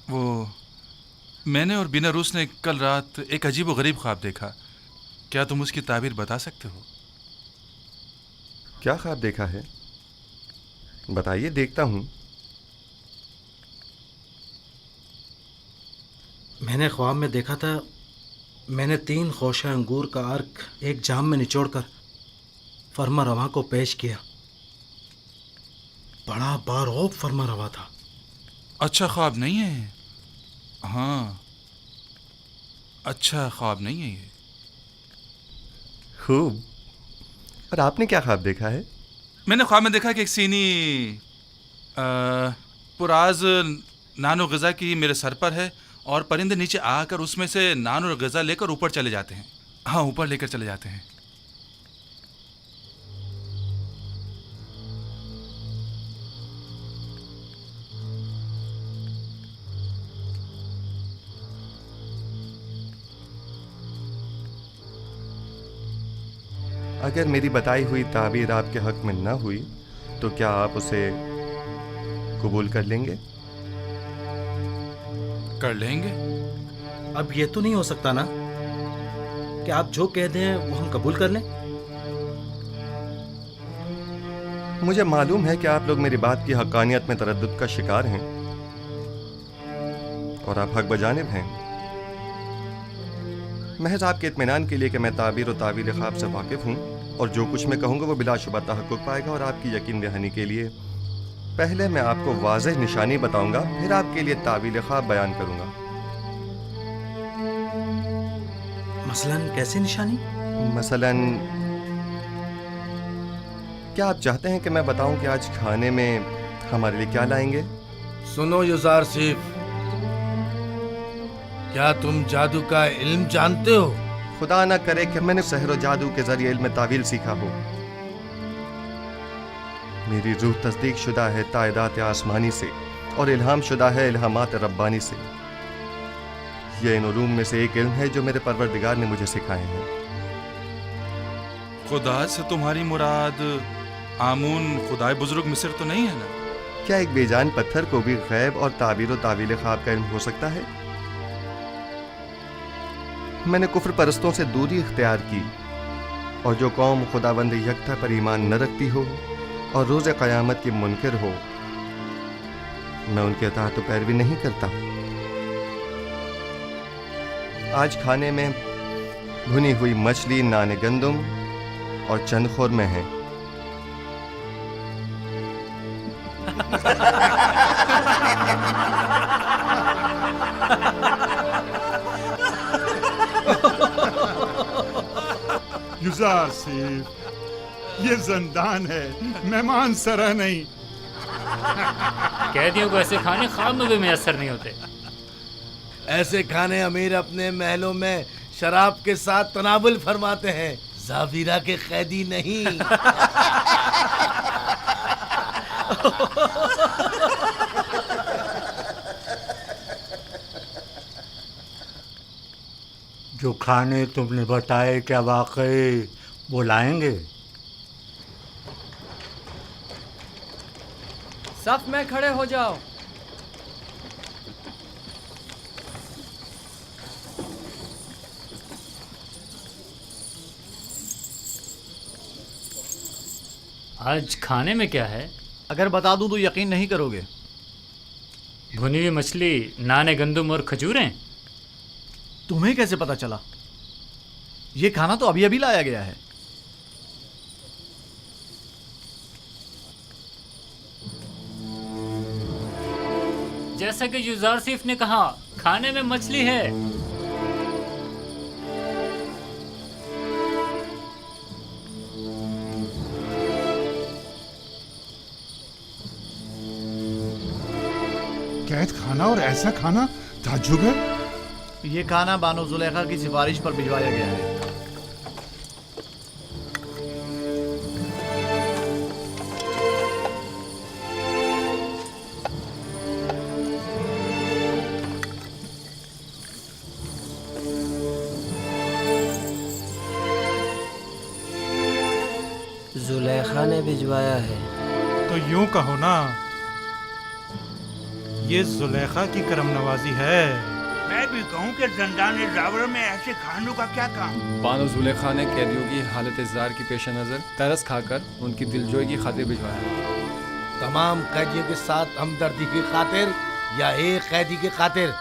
وہ میں نے اور بینا روس نے کل رات ایک عجیب و غریب خواب دیکھا. کیا تم اس کی تعبیر بتا سکتے ہو؟ کیا خواب دیکھا ہے؟ بتائیے، دیکھتا ہوں. میں نے خواب میں دیکھا تھا، میں نے 3 خوشہ انگور کا عرق ایک جام میں نچوڑ کر فرما رواں کو پیش کیا. بڑا بارعب فرما رواں تھا. اچھا خواب نہیں ہے. ہاں، اچھا خواب نہیں ہے یہ. خوب. اور آپ نے کیا خواب دیکھا ہے؟ میں نے خواب میں دیکھا کہ ایک سینی پراز نان و غذا کی میرے سر پر ہے، اور پرندے نیچے آ کر اس میں سے نان اور غذا لے کر اوپر چلے جاتے ہیں. ہاں، اوپر لے کر چلے جاتے ہیں. اگر میری بتائی ہوئی تعبیر آپ کے حق میں نہ ہوئی تو کیا آپ اسے قبول کر لیں گے؟ کر لیں گے. اب یہ تو نہیں ہو سکتا نا کہ آپ جو کہہ دیں وہ ہم قبول کر لیں؟ مجھے معلوم ہے کہ آپ لوگ میری بات کی حقانیت میں تردد کا شکار ہیں، اور آپ حق بجانب ہیں. محض آپ کے اطمینان کے لیے کہ میں تعبیر و تعویل خواب سے واقف ہوں، اور جو کچھ میں کہوں گا وہ بلا شبہ تحقق پائے گا. اور آپ کی یقین دہانی کے لیے پہلے میں آپ کو واضح نشانی بتاؤں گا، پھر آپ کے لیے تعویل خواب بیان کروں گا. مثلاً کیسے نشانی؟ مثلاً کیا آپ چاہتے ہیں کہ میں بتاؤں کہ آج کھانے میں ہمارے لیے کیا لائیں گے؟ سنو یوزارسیف، کیا تم جادو کا علم جانتے ہو؟ خدا نہ کرے کہ میں نے سحر و جادو کے ذریعے علم تعویل سیکھا ہو. میری روح تصدیق شدہ ہے تائیدات آسمانی سے، اور الہام شدہ ہے الہامات ربانی سے. یہ ان علوم میں سے ایک علم ہے جو میرے پروردگار نے مجھے سکھائے ہیں. خدا سے تمہاری مراد آمون خدائے بزرگ مصر تو نہیں ہے نا؟ کیا ایک بے جان پتھر کو بھی غیب اور تعبیر و تعویل خواب کا علم ہو سکتا ہے؟ میں نے کفر پرستوں سے دوری اختیار کی، اور جو قوم خداوند یکتا پر ایمان نہ رکھتی ہو اور روز قیامت کی منکر ہو، میں ان کے اطاعت و پیروی نہیں کرتا. آج کھانے میں بھنی ہوئی مچھلی، نان گندم اور چند خورمے ہیں. یوزارسیف، یہ زندان ہے، مہمان سرا نہیں. قیدیوں کو ایسے کھانے خواب میں بھی میسر نہیں ہوتے. ایسے کھانے امیر اپنے محلوں میں شراب کے ساتھ تناول فرماتے ہیں، زاویرا کے قیدی نہیں. جو کھانے تم نے بتائے کیا واقعی وہ لائیں گے؟ صف میں کھڑے ہو جاؤ. آج کھانے میں کیا ہے؟ اگر بتا دوں تو یقین نہیں کرو گے. بھنی ہوئی مچھلی، نان گندم اور کھجوریں. تمہیں کیسے پتا چلا؟ یہ کھانا تو ابھی ابھی لایا گیا ہے. جیسا کہ یوزارسیف نے کہا، کھانے میں مچھلی ہے. कैद खाना और ऐसा खाना ताज्जुब है। ये खाना बानो जुलेखा की सिफारिश पर भिजवाया गया है। जुलेखा ने भिजवाया है। तो यूं कहो ना, ये जुलेखा की करम नवाजी है। मैं भी कहूँ कि जंदान जावर में ऐसे खानों का क्या काम। बानो जुलेखा ने कैदियों की हालत ज़ार की पेश नज़र तरस खाकर उनकी दिलजोई की खातिर भिजवाया। तमाम कैदियों के साथ हमदर्दी की खातिर या एक कैदी की खातिर?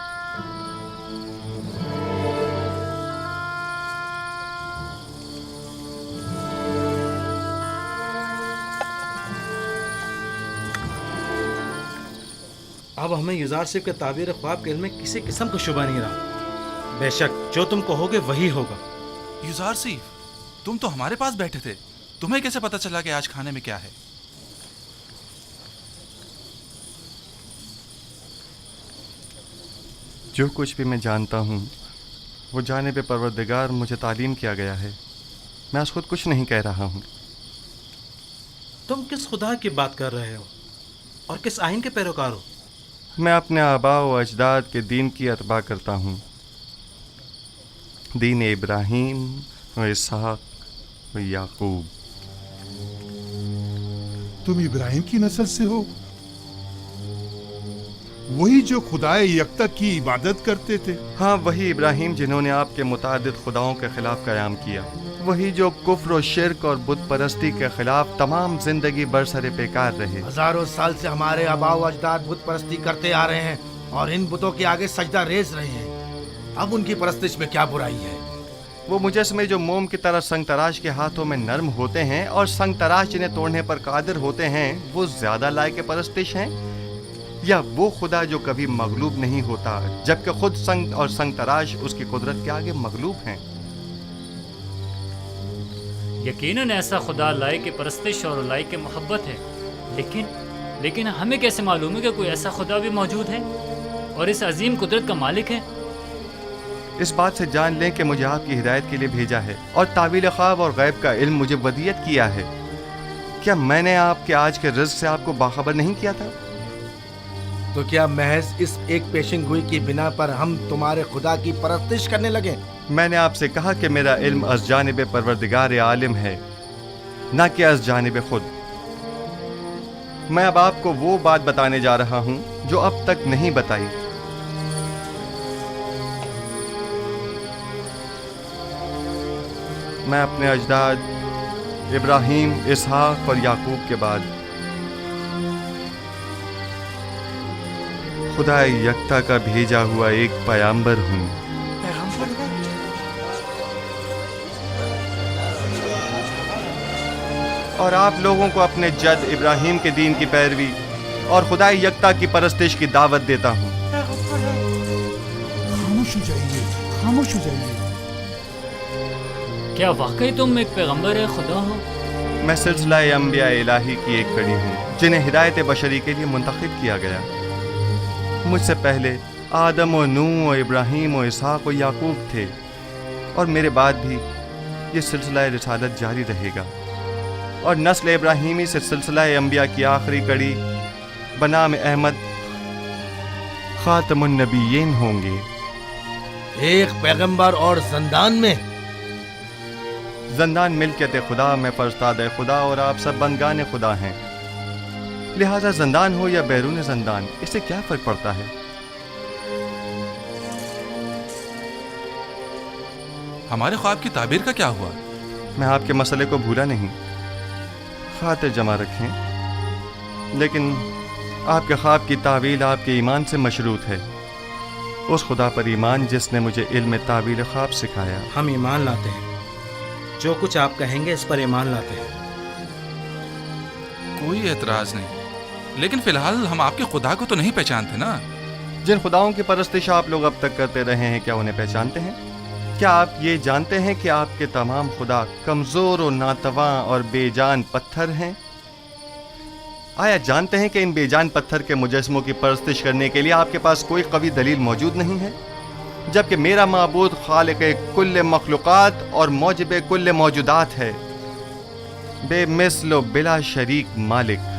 अब हमें युजार सिर्फ के ताबीर ख्वाब के इल्म में किसी किस्म का शुबा नहीं रहा। बेशक जो तुम कहोगे वही होगा। युजार सिफ, तुम तो हमारे पास बैठे थे, तुम्हें कैसे पता चला कि आज खाने में क्या है? जो कुछ भी मैं जानता हूँ वो जानिब परवरदिगार मुझे तालीम किया गया है। मैं आज खुद कुछ नहीं कह रहा हूँ। तुम किस खुदा की बात कर रहे हो और किस आइन के पैरोकार हो? मैं अपने आबा व अजदाद के दीन की अतबा करता हूँ। दीन इब्राहीम व इसहाक व याकूब। तुम इब्राहिम की नस्ल से हो, वही जो खुदाए यकता की इबादत करते थे। हाँ, वही इब्राहिम जिन्होंने आपके मुतादिद खुदाओं के खिलाफ क़याम किया। वही जो कुफ्र और शिरक और बुत परस्ती के खिलाफ तमाम जिंदगी बरसरे बेकार रहे। हजारों साल से हमारे आबा व अजदाद बुत परस्ती करते आ रहे हैं और इन बुतों के आगे सजदा रेस रहे हैं। अब उनकी परस्तिश में क्या बुराई है? वो मुजस्मे जो मोम की तरह संग तराश के हाथों में नरम होते हैं और संग तराश जिन्हें तोड़ने पर कादिर होते हैं, वो ज्यादा लायक परस्तिश हैं, या वो खुदा जो कभी मगलूब नहीं होता जबकि खुद संग और संग तराश उसकी कुदरत के आगे मगलूब हैं? यकीनन ऐसा खुदा लायक परस्तिश और लायक मोहब्बत है, लेकिन हमें कैसे मालूम है कि कोई ऐसा खुदा भी मौजूद है और इस अजीम कुदरत का मालिक है? इस बात से जान लें कि मुझे आपकी हिदायत के लिए भेजा है और तावील ख्वाब और गैब का इल्म मुझे वदियत किया है। क्या मैंने आपके आज के रिज़्क़ से आपको बाखबर नहीं किया था? तो क्या महज इस एक पेशिंग गोई की बिना पर हम तुम्हारे खुदा की परस्तिश करने लगे? मैंने आपसे कहा कि मेरा इल्म अज़ जानिब परवरदिगार आलिम है, ना कि अज़ जानिब खुद। मैं अब आपको वो बात बताने जा रहा हूँ जो अब तक नहीं बताई। मैं अपने अजदाद इब्राहीम, इसहाक और याकूब के बाद खुदा यकता का भेजा हुआ एक पैगंबर हूँ। और आप लोगों को अपने जद इब्राहीम के दीन की पैरवी और खुदा यकता की परस्तिश की दावत देता हूँ। खामोश हो जाइए, खामोश हो जाइए। क्या वाकई तुम एक पैगंबर है खुदा हो? मैं सिलसिला अंबिया इलाही की एक कड़ी हूँ जिन्हें हिदायत बशरी के लिए मुंतखब किया गया। मुझसे पहले आदम और नूह और इब्राहीम और इसहाक और याकूब थे और मेरे बाद भी ये सिलसिला रिसालत जारी रहेगा और नस्ल इब्राहीमी से सिलसिला अंबिया की आखिरी कड़ी बनाम अहमद खातमुन नबीयीन होंगे। एक पैगंबर और ज़ंदान में? ज़ंदान मिल्कियत खुदा में फरस्ताद खुदा और आप सब बंदगान खुदा हैं, लिहाजा ज़ंदान हो या बैरून ज़ंदान इससे क्या फ़र्क पड़ता है? हमारे ख्वाब की ताबीर का क्या हुआ? मैं आपके मसले को भूला नहीं, खातिर जमा रखें, लेकिन आपके ख्वाब की तावील आपके ईमान से मशरूत है, उस खुदा पर ईमान जिसने मुझे इल्म तावील ख्वाब सिखाया। हम ईमान लाते हैं, जो कुछ आप कहेंगे इस पर ईमान लाते हैं। कोई एतराज नहीं, लेकिन फिलहाल हम आपके खुदा को तो नहीं पहचानते ना। जिन खुदाओं की परस्तिश आप लोग अब तक करते रहे हैं, क्या उन्हें पहचानते हैं? क्या आप ये जानते हैं कि आपके तमाम खुदा कमज़ोर और नातवा और बेजान पत्थर हैं? آیا جانتے ہیں کہ ان بے جان پتھر کے مجسموں کی پرستش کرنے کے لیے آپ کے پاس کوئی قوی دلیل موجود نہیں ہے، جبکہ میرا معبود خالق کل مخلوقات اور موجب کل موجودات ہے، بے مثل و بلا شریک مالک۔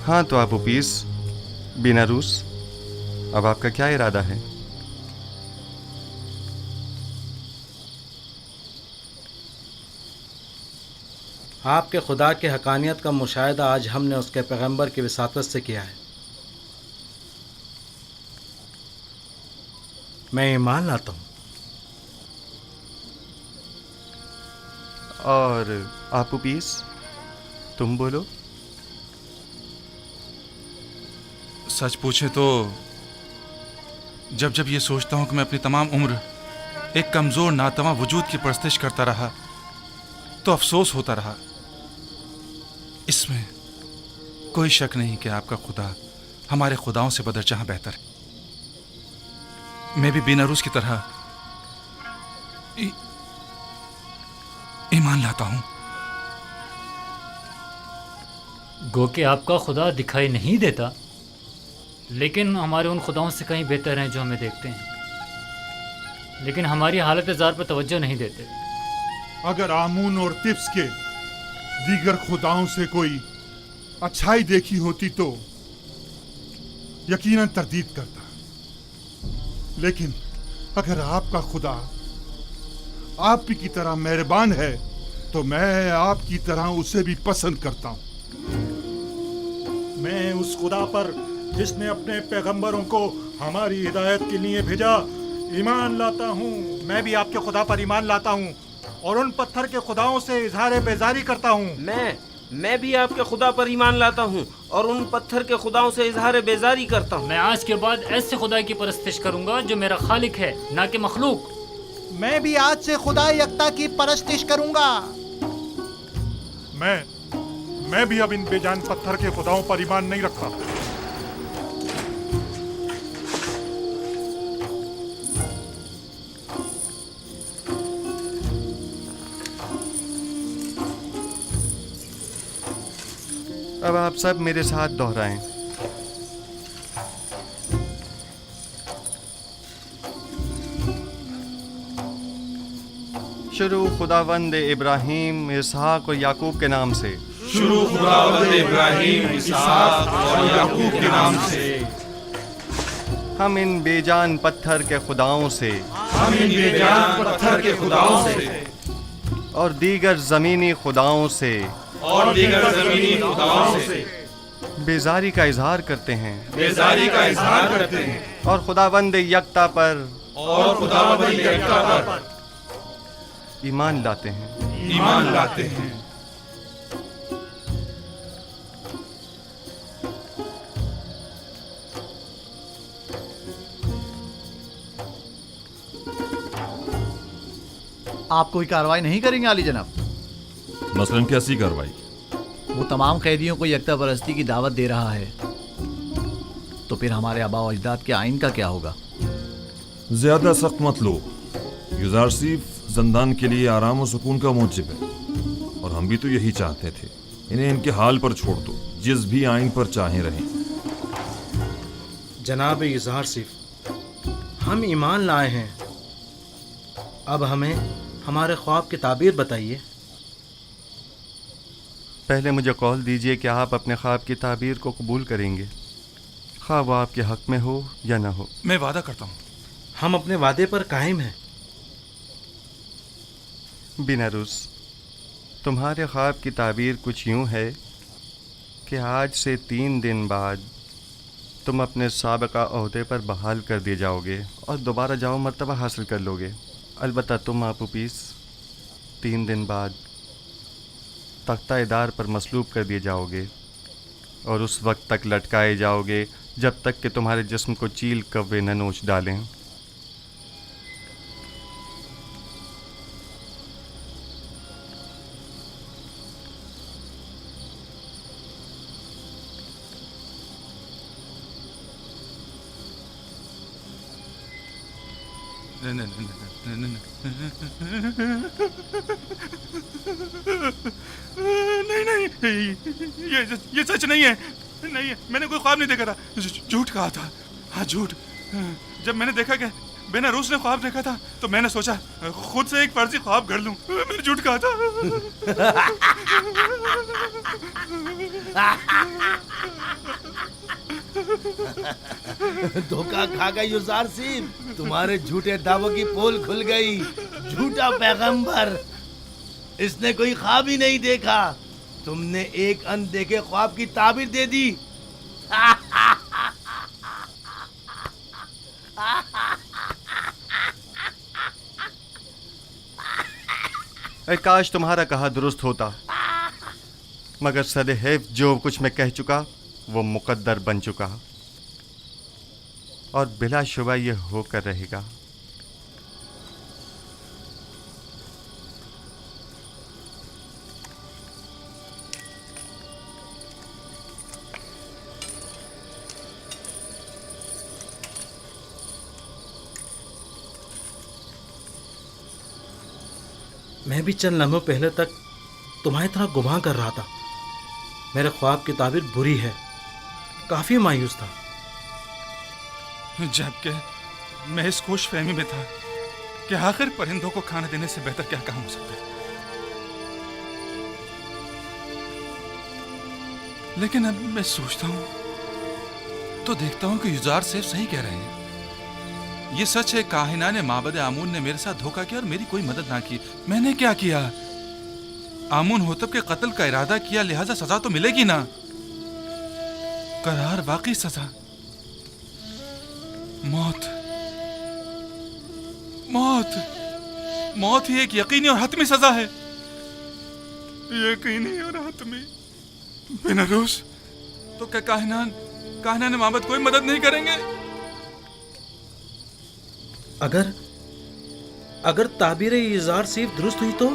ہاں تو آپ اوپیس بیناروس، اب آپ کا کیا ارادہ ہے؟ آپ کے خدا کی حقانیت کا مشاہدہ آج ہم نے اس کے پیغمبر کی وساطت سے کیا ہے۔ میں ایمان لاتا ہوں۔ اور آپ اوپیس تم بولو۔ سچ پوچھے تو جب یہ سوچتا ہوں کہ میں اپنی تمام عمر ایک کمزور ناتواں وجود کی پرستش کرتا رہا تو افسوس ہوتا رہا۔ اس میں کوئی شک نہیں کہ آپ کا خدا ہمارے خداؤں سے بدرجہ بہتر ہے۔ میں بھی بیناروس کی طرح ایمان لاتا ہوں۔ گو کہ آپ کا خدا دکھائی نہیں دیتا، لیکن ہمارے ان خداؤں سے کہیں بہتر ہیں جو ہمیں دیکھتے ہیں، لیکن ہماری حالت زار پر توجہ نہیں دیتے۔ اگر آمون اور تبس کے دیگر خداؤں سے کوئی اچھائی دیکھی ہوتی تو یقیناً تردید کرتا، لیکن اگر آپ کا خدا آپ کی طرح مہربان ہے تو میں آپ کی طرح اسے بھی پسند کرتا ہوں۔ میں اس خدا پر جس نے اپنے پیغمبروں کو ہماری ہدایت کے لیے بھیجا ایمان لاتا ہوں۔ میں بھی آپ کے خدا پر ایمان لاتا ہوں اور ان پتھر کے خداؤں سے اظہار بیزاری کرتا ہوں۔ میں بھی آپ کے خدا پر ایمان لاتا ہوں اور ان پتھر کے خداؤں سے اظہار بیزاری کرتا ہوں۔ میں آج کے بعد ایسے خدا کی پرستش کروں گا جو میرا خالق ہے، نہ کہ مخلوق۔ میں بھی آج سے خدا یکتا کی پرستش کروں گا۔ میں بھی اب ان بے جان پتھر کے خداؤں پر ایمان نہیں رکھتا۔ اب آپ سب میرے ساتھ دہرائیں۔ شروع خداوند ابراہیم، اسحاق اور یعقوب کے نام سے۔ شروع خداوند ابراہیم، اسحاق اور یعقوب کے نام سے۔ ہم ان بے جان پتھر کے خداؤں سے، ہم ان بے جان پتھر کے خداؤں سے اور دیگر زمینی خداؤں سے، اور دیگر زمینی خداؤں سے بیزاری کا اظہار کرتے ہیں، بیزاری کا اظہار کرتے ہیں، اور خداوند یکتا پر، اور خداوند یکتا پر ایمان لاتے ہیں۔ ایمان لاتے ہیں۔ آپ کوئی کارروائی نہیں کریں گے عالی جناب؟ مثلاً کیسی کارروائی؟ وہ تمام قیدیوں کو یکتا پرستی کی دعوت دے رہا ہے، تو پھر ہمارے آباء و اجداد کے آئین کا کیا ہوگا؟ زیادہ سخت مت لو، یوزارسیف زندان کے لیے آرام و سکون کا موجب ہے، اور ہم بھی تو یہی چاہتے تھے۔ انہیں ان کے حال پر چھوڑ دو، جس بھی آئین پر چاہیں رہیں۔ جناب یوزارسیف، ہم ایمان لائے ہیں، اب ہمیں ہمارے خواب کی تعبیر بتائیے۔ پہلے مجھے قول دیجئے کہ آپ اپنے خواب کی تعبیر کو قبول کریں گے، خواہ وہ آپ کے حق میں ہو یا نہ ہو۔ میں وعدہ کرتا ہوں۔ ہم اپنے وعدے پر قائم ہیں۔ بیناروس، تمہارے خواب کی تعبیر کچھ یوں ہے کہ آج سے 3 دن بعد تم اپنے سابقہ عہدے پر بحال کر دیے جاؤ گے اور دوبارہ جاؤ مرتبہ حاصل کر لو گے۔ البتہ تم آپوپیس 3 دن بعد تختہ دار پر مصلوب کر دیے جاؤ گے اور اس وقت تک لٹکائے جاؤ گے جب تک کہ تمہارے جسم کو چیل کوے نہ نوچ ڈالیں۔ नहीं नहीं, ये सच नहीं है, नहीं है, मैंने कोई ख्वाब नहीं देखा था, झूठ कहा था, हाँ झूठ। जब मैंने देखा कि बेनारूस ने ख्वाब देखा था तो मैंने सोचा खुद से एक फर्जी ख्वाब कर लूं, मैंने झूठ कहा था। धोखा खा गई युजारसीब, तुम्हारे झूठे दावों की पोल खुल गई। झूठा पैगंबर, इसने कोई ख्वाब ही नहीं देखा, तुमने एक अनदेखे ख्वाब की ताबीर दे दी। काश तुम्हारा कहा दुरुस्त होता, मगर सदैव जो कुछ मैं कह चुका वो मुकद्दर बन चुका और बिलाशुबा ये होकर रहेगा। मैं भी चंद लम्हों पहले तक तुम्हारी तरह गुमान कर रहा था। मेरे ख्वाब की ताबीर बुरी है, काफी मायूस था। जबकि मैं इस खुश फहमी में था कि आखिर परिंदों को खाना देने से बेहतर क्या काम हो सकता है। लेकिन अब मैं सोचता हूं तो देखता हूं कि युजार सेफ सही कह रहे हैं। ये सच है, काहिना ने माबद आमून ने मेरे साथ धोखा किया और मेरी कोई मदद ना की। मैंने क्या किया? आमून होतब के कत्ल का इरादा किया, लिहाजा सजा तो मिलेगी ना। करार वाकई सजा, मौत। मौत मौत ही एक यकीनी और हतमी सजा है, यकीनी और हतमी। बेनारूस, तो क्या काहिनान माबद कोई मदद नहीं करेंगे? अगर ताबीर इज़ार सिर्फ दुरुस्त हुई तो?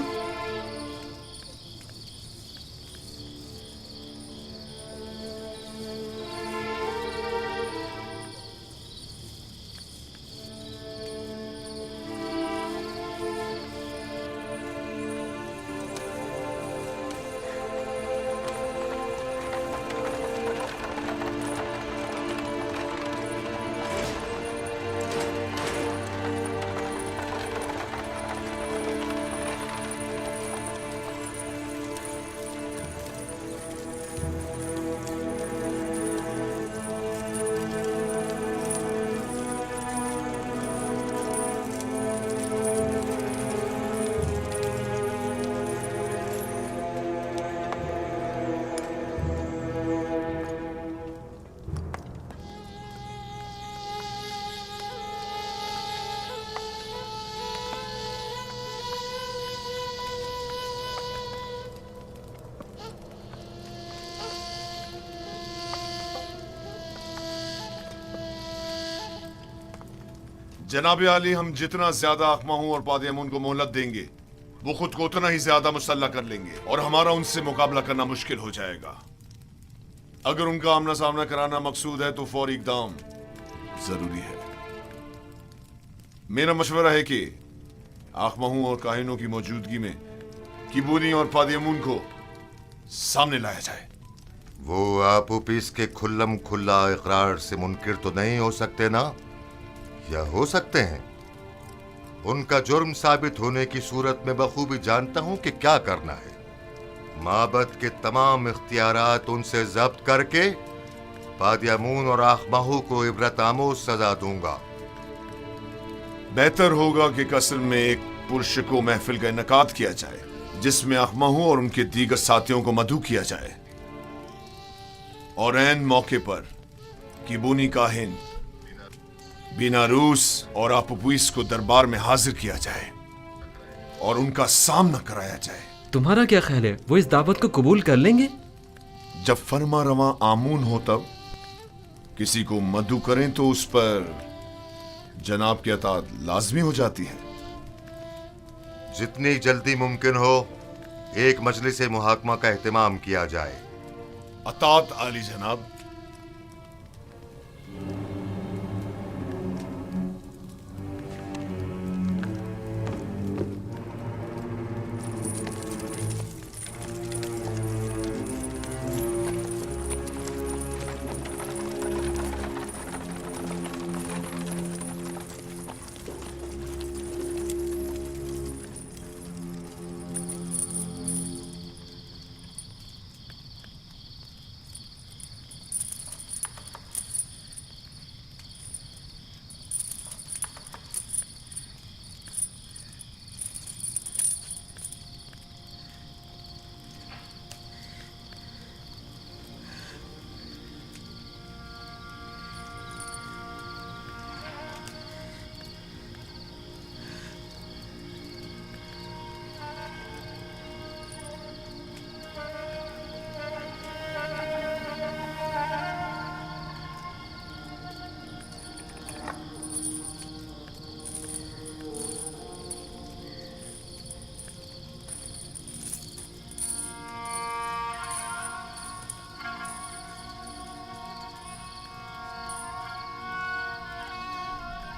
जनाब आली, हम जितना ज्यादा अखमाहू और पादियामून को मोहलत देंगे वो खुद को उतना ही ज्यादा मुसल्ला कर लेंगे और हमारा उनसे मुकाबला करना मुश्किल हो जाएगा। अगर उनका आमना सामना कराना मकसूद है तो फौरी इकदाम जरूरी है। मेरा मशवरा है कि अखमाहू और काहिनों की मौजूदगी में किबूनी और पादियामून को सामने लाया जाए। वो आपूपीस के खुल्लम खुल्ला इकरार से मुनकिर तो नहीं हो सकते ना, या हो सकते हैं? उनका जुर्म साबित होने की सूरत में बखूबी जानता हूं कि क्या करना है। माबद के तमाम इख्तियारात उनसे जब्त करके पादियामून और आखमाहू को इबरत आमोज सजा दूंगा। बेहतर होगा कि कस्र में एक पुरशको महफिल का इनकाद किया जाए जिसमें अखमाहू और उनके दीगर साथियों को मदऊ किया जाए और ऐन मौके पर किबूनी काहिन बेनारूस और आपूपीस को दरबार में हाजिर किया जाए और उनका सामना कराया जाए। तुम्हारा क्या ख्याल है, वो इस दावत को कबूल कर लेंगे? जब फरमा रवा आमून हो तब किसी को मदऊ करें तो उस पर जनाब की अतात लाजमी हो जाती है। जितनी जल्दी मुमकिन हो एक मजलिस मुहाकमा का एहतमाम किया जाए। अतात आली जनाब।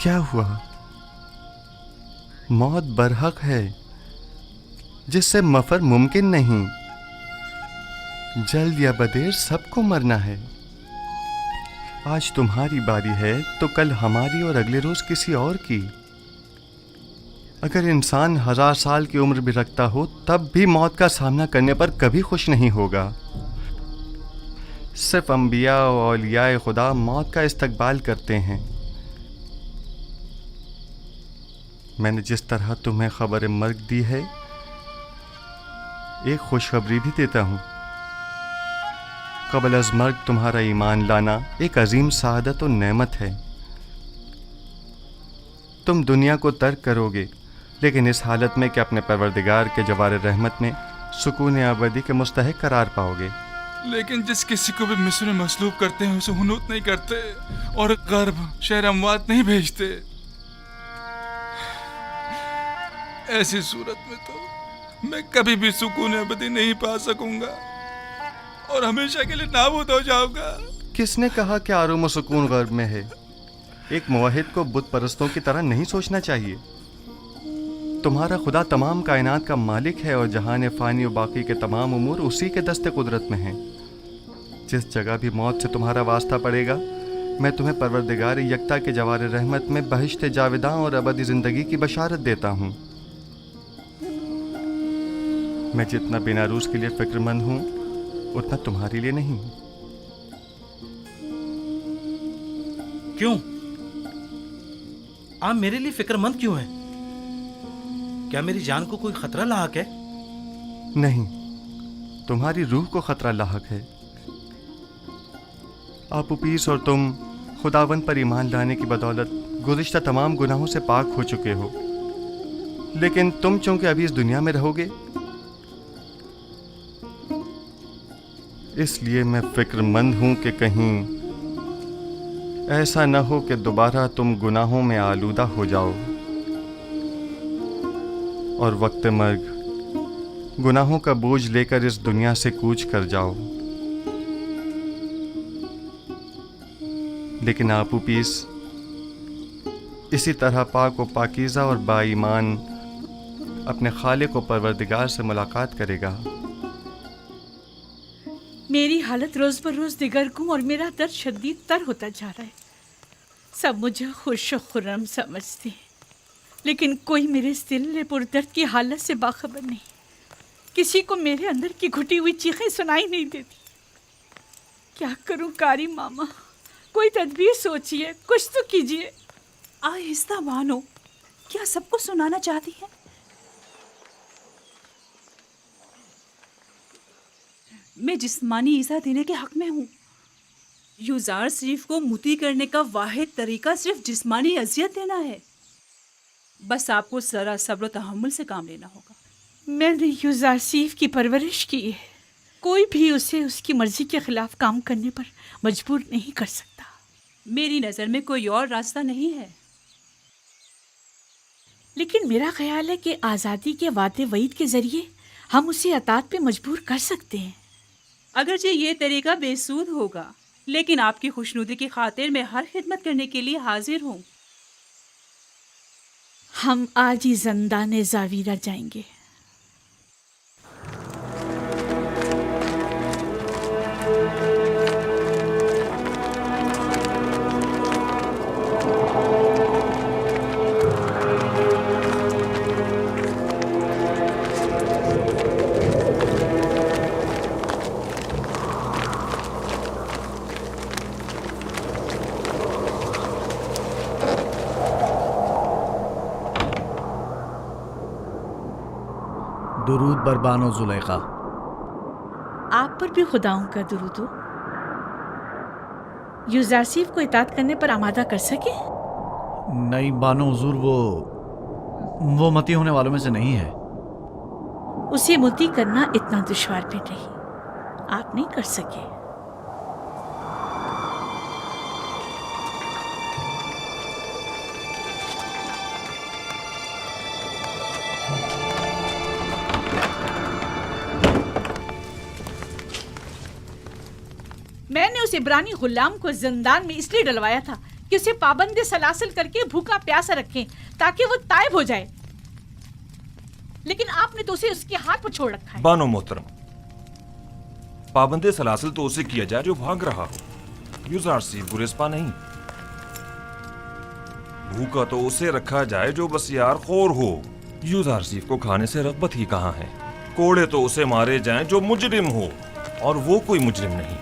क्या हुआ? मौत बरहक है, जिससे मफर मुमकिन नहीं। जल्द या बदेर सबको मरना है। आज तुम्हारी बारी है तो कल हमारी और अगले रोज किसी और की। अगर इंसान 1000 साल की उम्र भी रखता हो तब भी मौत का सामना करने पर कभी खुश नहीं होगा। सिर्फ अंबिया और औलियाए खुदा मौत का इस्तकबाल करते हैं। मैंने जिस तरह तुम्हें खबर मर्ग दी है, एक खुशखबरी भी देता हूँ। क़ब्ल अज़ मर्ग तुम्हारा ईमान लाना एक अजीम सादत और नेमत है। तुम दुनिया को तर्क करोगे, लेकिन इस हालत में कि अपने परवरदिगार के जवार रहमत में सुकून अबदी के मुस्तहिक करार पाओगे। लेकिन जिस किसी को भी मिस्र में मसलूब करते हैं उसे हुनूत नहीं करते और गर्भ शहर अमवात नहीं भेजते। ऐसी सूरत में तो मैं कभी भी सुकून अबदी नहीं पा सकूंगा और हमेशा के लिए नाबूद हो जाऊंगा। किसने कहा कि आराम और सुकून गर्भ में है? एक मुवहिद को बुत परस्तों की तरह नहीं सोचना चाहिए। तुम्हारा खुदा तमाम कायनात का मालिक है और जहान फ़ानी और बाकी के तमाम उमूर उसी के दस्ते कुदरत में हैं। जिस जगह भी मौत से तुम्हारा वास्ता पड़ेगा, मैं तुम्हें परवरदिगार यकता के जवार रहमत में बहिश्त जाविदां और अबदी ज़िंदगी की बशारत देता हूँ। मैं जितना बिनारूस के लिए फ़िक्रमंद हूँ उतना तुम्हारे लिए नहीं। क्यों? आप मेरे लिए फिक्रमंद क्यों हैं? क्या मेरी जान को कोई खतरा लाहक है? नहीं, तुम्हारी रूह को खतरा लाहक है। आप उपीस और तुम खुदावन पर ईमान लाने की बदौलत गुज़िश्ता तमाम गुनाहों से पाक हो चुके हो। लेकिन तुम चूंकि अभी इस दुनिया में रहोगे, इसलिए मैं फिक्रमंद हूं कि कहीं ऐसा न हो कि दोबारा तुम गुनाहों में आलूदा हो जाओ और वक्त मर्ग गुनाहों का बोझ लेकर इस दुनिया से कूच कर जाओ। लेकिन आपू पीस इसी तरह पाक व पाकीज़ा और बाईमान अपने खालिक व परवरदिगार से मुलाकात करेगा। मेरी हालत रोज बर रोज दिगरगुम और मेरा दर्द शदीद तर होता जा रहा है। सब मुझे खुश और खुर्रम समझते हैं, लेकिन कोई मेरे इस दिल पुरदर्द की हालत से बाखबर नहीं। किसी को मेरे अंदर की घुटी हुई चीखें सुनाई नहीं देती। क्या करूं कारी मामा? कोई तदबीर सोचिए, कुछ तो कीजिए। आहिस्ता मानो, क्या सबको सुनाना चाहती है? मैं जिस्मानी ईज़ा देने के हक में हूँ। यूज़ार शरीफ को मुती करने का वाहिद तरीका सिर्फ जिस्मानी अजियत देना है। बस आपको ज़रा सब्र तहम्मुल से काम लेना होगा। मैंने यूज़ार शरीफ की परवरिश की है। कोई भी उसे उसकी मर्जी के खिलाफ काम करने पर मजबूर नहीं कर सकता। मेरी नज़र में कोई और रास्ता नहीं है। लेकिन मेरा ख्याल है कि आज़ादी के वादे वईद के ज़रिए हम उसे अतात पे मजबूर कर सकते हैं। अगरचे ये तरीका बेसूद होगा, लेकिन आपकी खुशनुदी की खातिर मैं हर खिदमत करने के लिए हाजिर हूँ। हम आज ही ज़ंदान ज़ावीरा जाएंगे। दुरूद बरबानो जुलेखा। आप पर भी खुदाओं का दुरूद हो। यूज़ारसीफ को इताअत करने पर आमादा कर सके? नहीं बानो हुजूर, वो मती होने वालों में से नहीं है। उसे मुती करना इतना दुश्वार भी नहीं। आप नहीं कर सके। मैंने उस इब्रानी गुलाम को जिंदान में इसलिए डलवाया था कि उसे पाबंद सलासिल करके भूखा प्यासा रखें ताकि वो तायब हो जाए, लेकिन आपने तो उसे उसके हाथ पर छोड़ रखा है। बानो मोहतरम, पाबंदे सलासिल तो उसे किया जाए जो भाग रहा हो, यूज़ार सीफ गुरेस्पा नहीं। भूखा तो उसे रखा जाए जो बस यार खोर हो। यूज़ार सीफ को खाने से रग़बत ही कहाँ है। कोड़े तो उसे मारे जाएं जो मुजरिम हो, और वो कोई मुजरिम नहीं।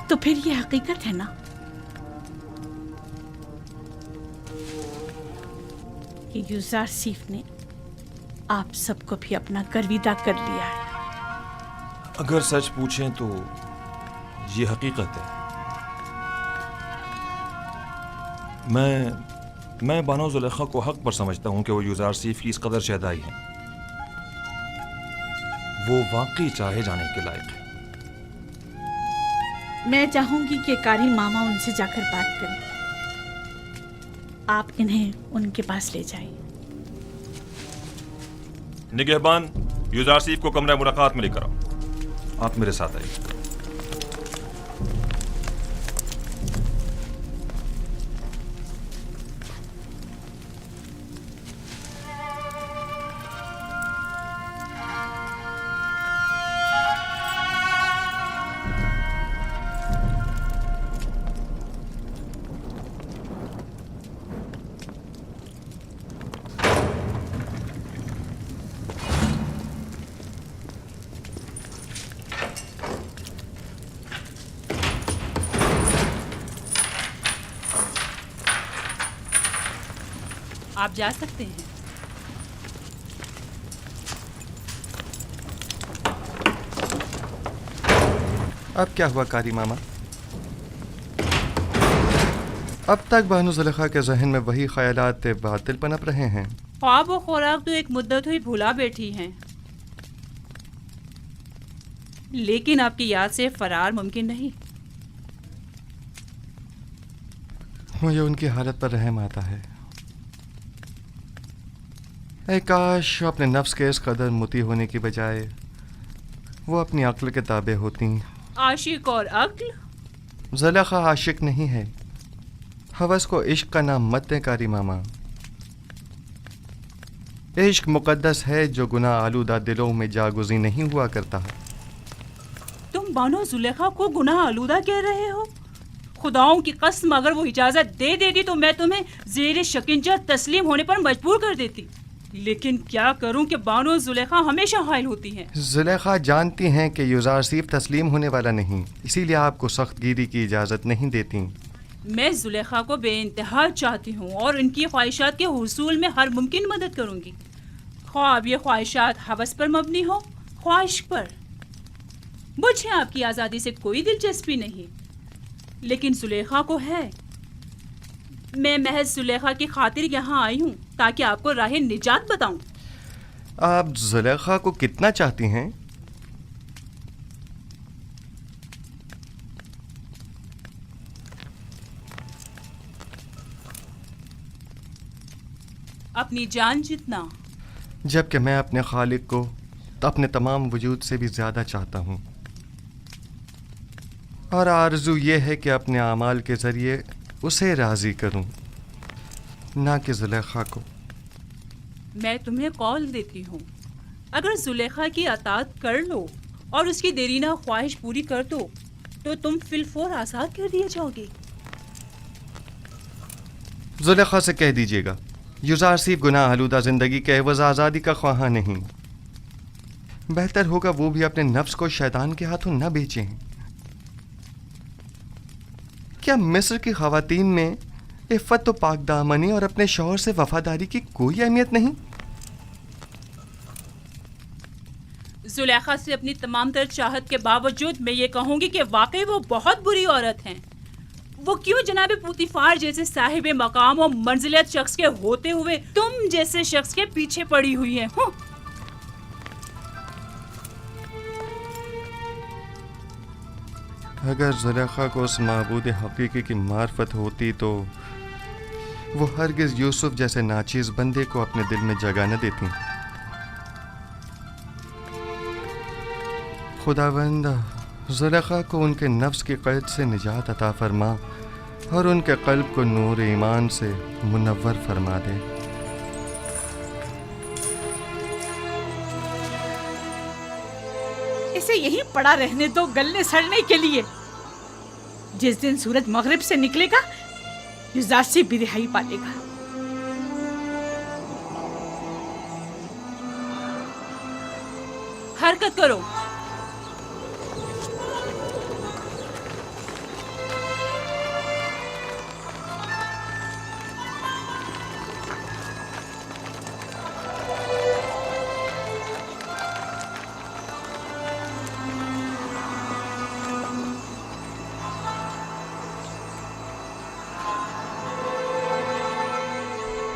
तो फिर ये हकीकत है ना कि यूज़ार सीफ ने आप सबको भी अपना गर्विदा कर लिया है। अगर सच पूछें तो ये हकीकत है। मैं बानो ज़ुलेखा को हक पर समझता हूं कि वो यूज़ार सीफ की इस कदर शहदाई है। वो वाकई चाहे जाने के लायक है। मैं चाहूंगी कि कारी मामा उनसे जाकर बात करें। आप इन्हें उनके पास ले जाइए। निगहबान, यूज़ार सीफ को कमरे मुलाकात में लेकर आओ। आप मेरे साथ आइए। आप जा सकते हैं। अब क्या हुआ कारी मामा? अब तक बानो ज़ुलेखा के जहन में वही ख्यालात बातिल पनप रहे हैं। ख्वाब और खुराक तो एक मुद्दत हुई भुला बैठी हैं, लेकिन आपकी याद से फरार मुमकिन नहीं। मुझे उनकी हालत पर रहम आता है। काश अपने नफ्स के इस कदर मुती होने की बजाय वो अपनी अक्ल के ताबे होती। आशिक और अक्ल? ज़ुलेखा आशिक नहीं है। हवस को इश्क का नाम मत दें कारी मामा। इश्क मुकद्दस है जो गुनाह आलूदा दिलों में जागुज़ी नहीं हुआ करता। तुम बानो ज़ुलेखा को गुनाह आलूदा कह रहे हो? खुदाओं की कसम, अगर वो इजाज़त दे देती तो मैं तुम्हें ज़ेर शिकंजा तस्लीम होने पर मजबूर कर देती। लेकिन क्या करूं कि बानो ज़ुलेखा हमेशा हायल होती हैं। ज़ुलेखा जानती हैं कि यूज़ार सीफ तस्लीम होने वाला नहीं, इसीलिए आपको सख्त गिरी की इजाज़त नहीं देती। मैं ज़ुलेखा को बेइंतहा चाहती हूँ और इनकी ख्वाहिशात के हुसूल में हर मुमकिन मदद करूँगी, ख्वाब ये ख्वाहिशात हवस पर मबनी हो, ख्वाहिश पर। मुझे आपकी आज़ादी से कोई दिलचस्पी नहीं, लेकिन ज़ुलेखा को है। मैं महज ज़ुलेखा की खातिर यहाँ आई हूँ ताकि आपको राह निजात बताऊं। आप ज़ुलेखा को कितना चाहती हैं? अपनी जान जितना। जबकि मैं अपने खालिक को अपने तमाम वजूद से भी ज़्यादा चाहता हूँ, और आरज़ू ये है कि अपने आमाल के ज़रिए उसे राज़ी करूँ, ना कि ज़ुलेखा को। मैं तुम्हें कॉल देती हूँ, अगर ज़ुलेखा की अतात कर लो और उसकी देरीना ख्वाहिश पूरी कर दो तो तुम फिलफौर आज़ाद कर दिए जाओगे। ज़ुलेखा से कह दीजिएगा यूज़ार सीफ गुनाह आलूदा ज़िंदगी के एवज़ आज़ादी का ख्वाहा नहीं। बेहतर होगा वो भी अपने नफ्स को शैतान के हाथों न बेचें। क्या मिस्र की ख़वातीन में इफ़्फ़त तो पाक दामनी और अपने शौहर से वफादारी की कोई अहमियत नहीं? ज़ुलेखा से अपनी तमाम तर चाहत के बावजूद मैं ये कहूँगी कि वाकई वो बहुत बुरी औरत हैं। वो क्यों जनाब पुतिफार जैसे साहिब मकाम और मंजिलत शख्स के होते हुए तुम जैसे शख्स के पीछे पड़ी हुई हैं? अगर ज़ुलेखा को उस माबूद हकीकी की मार्फत होती तो वो हरगिज़ यूसुफ जैसे नाचीज़ बंदे को अपने दिल में जगह न देती। खुदावंद زلیخا کو ان کے نفس کی قید سے نجات عطا فرما اور ان کے قلب کو نور ایمان سے منور فرما دے۔ اسے یہیں پڑا رہنے دو گلنے سڑنے کے لیے۔ جس دن سورج مغرب سے نکلے گا یوزارسی بھی رہائی پالے گا۔ حرکت کرو۔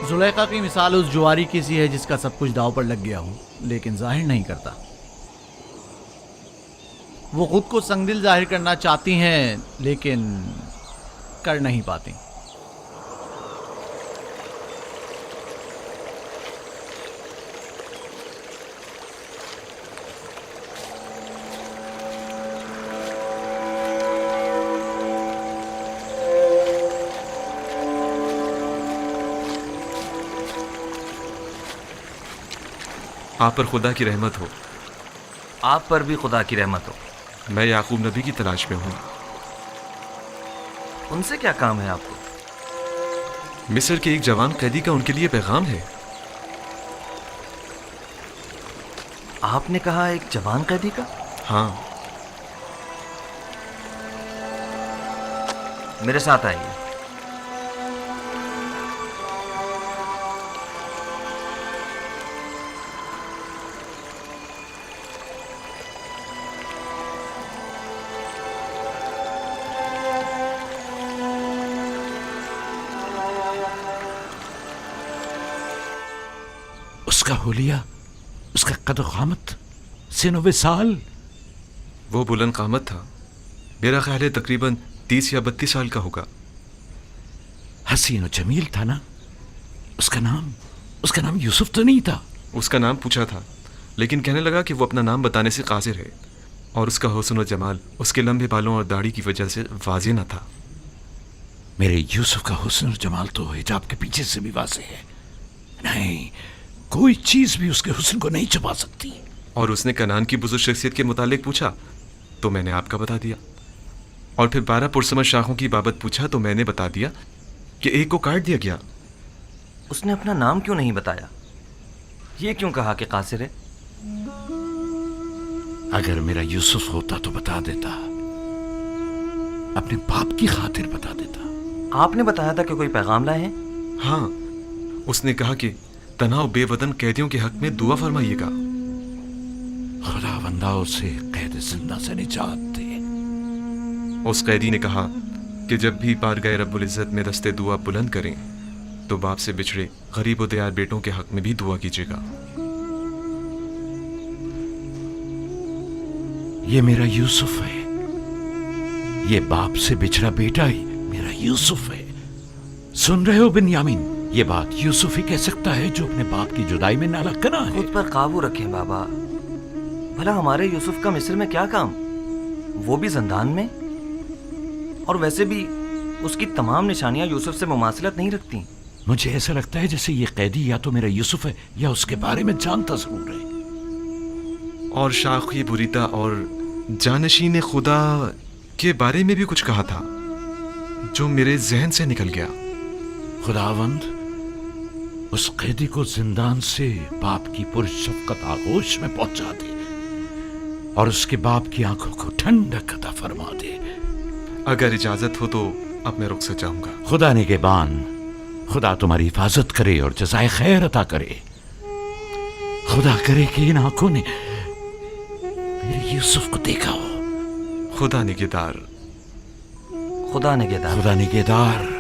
زلیخا کی مثال اس جواری کی سی ہے جس کا سب کچھ داؤ پر لگ گیا ہو لیکن ظاہر نہیں کرتا۔ وہ خود کو سنگدل ظاہر کرنا چاہتی ہیں لیکن کر نہیں پاتی۔ آپ پر خدا کی رحمت ہو۔ آپ پر بھی خدا کی رحمت ہو۔ میں یعقوب نبی کی تلاش میں ہوں۔ ان سے کیا کام ہے آپ کو؟ مصر کے ایک جوان قیدی کا ان کے لیے پیغام ہے۔ آپ نے کہا ایک جوان قیدی کا؟ ہاں۔ میرے ساتھ آئیے۔ اس کا حلیہ، اس کا قد و قامت، سن و وصال۔ وہ بلند قامت تھا، میرا خیال ہے تقریباً 30 یا 32 سال کا ہوگا۔ حسین و جمیل تھا نا؟ اس کا نام یوسف تو نہیں تھا؟ اس کا نام پوچھا تھا لیکن کہنے لگا کہ وہ اپنا نام بتانے سے قاصر ہے، اور اس کا حسن و جمال اس کے لمبے بالوں اور داڑھی کی وجہ سے واضح نہ تھا۔ میرے یوسف کا حسن و جمال تو حجاب کے پیچھے سے بھی واضح ہے۔ نہیں، کوئی چیز بھی اس کے حسن کو نہیں چھپا سکتی۔ اور اس نے کنعان کی بزرگ شخصیت کے متعلق پوچھا تو میں نے آپ کا بتا دیا، اور پھر 12 پرسمر شاخوں کی بابت پوچھا تو میں نے بتا دیا کہ ایک کو کاٹ دیا گیا۔ اس نے اپنا نام کیوں نہیں بتایا؟ یہ کیوں کہا کہ قاصر ہے؟ اگر میرا یوسف ہوتا تو بتا دیتا، اپنے باپ کی خاطر بتا دیتا۔ آپ نے بتایا تھا کہ کوئی پیغام لائے ہیں؟ ہاں، اس نے کہا کہ تنہا بے وطن قیدیوں کے حق میں دعا فرمائیے گا۔ خدا بندہ اسے قید زندہ سے نجات دے۔ اس قیدی نے کہا کہ جب بھی بارگاہ رب العزت میں دستے دعا بلند کریں تو باپ سے بچھڑے غریب و دیار بیٹوں کے حق میں بھی دعا کیجیے گا۔ یہ میرا یوسف ہے، یہ باپ سے بچھڑا بیٹا ہی میرا یوسف ہے۔ سن رہے ہو بنیامین؟ یہ بات یوسف ہی کہہ سکتا ہے جو اپنے باپ کی جدائی میں نالا کنا ہے۔ خود پر قابو رکھیں بابا، بھلا ہمارے یوسف کا مصر میں کیا کام؟ وہ بھی زندان میں، اور ویسے بھی اس کی تمام نشانیاں یوسف سے مماثلت نہیں رکھتی۔ مجھے ایسا لگتا ہے جیسے یہ قیدی یا تو میرا یوسف ہے یا اس کے بارے میں جانتا ضرور ہے۔ اور شاخی بریتا اور جانشین خدا کے بارے میں بھی کچھ کہا تھا جو میرے ذہن سے نکل گیا۔ خداوند اس قیدی کو زندان سے باپ کی پرشفقت آغوش میں پہنچا دے اور اس کے باپ کی آنکھوں کو ٹھنڈک عطا فرما دے۔ اگر اجازت ہو تو اب میں رخصت جاؤں گا۔ خدا نگہبان، خدا تمہاری حفاظت کرے اور جزائے خیر عطا کرے۔ خدا کرے کہ ان آنکھوں نے میرے یوسف کو دیکھا ہو۔ خدا نگہدار۔ خدا نگہدار۔ خدا نگہدار۔